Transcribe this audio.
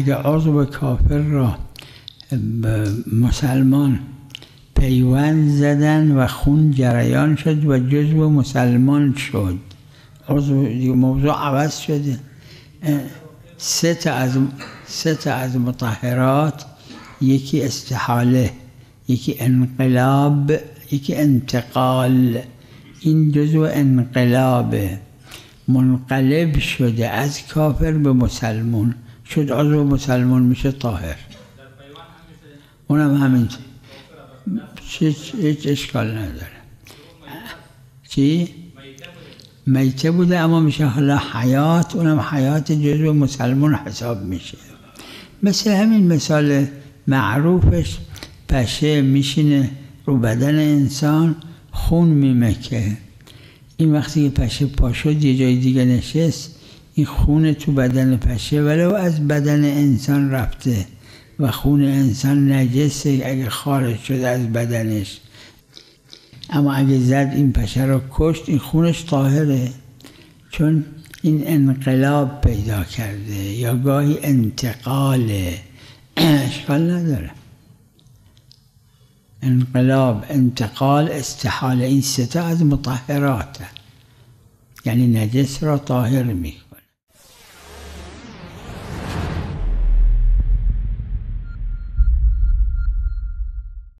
اگه عضو کافر را مسلمان پیوند زدن و خون جریان شد و جزو مسلمان شد، عضو موضوع عوض شده. سه تا از مطهرات، یکی استحاله، یکی انقلاب، یکی انتقال. این جزو انقلابه، منقلب شده از کافر به مسلمون شد، عضو مسلمان میشه طاهر. اونم همین هیچ اشکال نداره. چی؟ میته بوده اما میشه حالا حیات، اونم حیات جزو مسلمان حساب میشه. مثل همین مثال معروفش، پشه میشینه رو بدن انسان، خون میمکه. این وقتی که پشه پا شد یه جای دیگه نشست، این خون تو بدن پشه ولو از بدن انسان رفته و خون انسان نجسه اگه خارج شد از بدنش، اما اگه زد این پشه رو کشت، این خونش طاهره، چون این انقلاب پیدا کرده یا گاهی انتقاله. اشکال نداره. انقلاب، انتقال، استحاله، این سه تا از مطهراته، یعنی نجس را طاهر میکنه.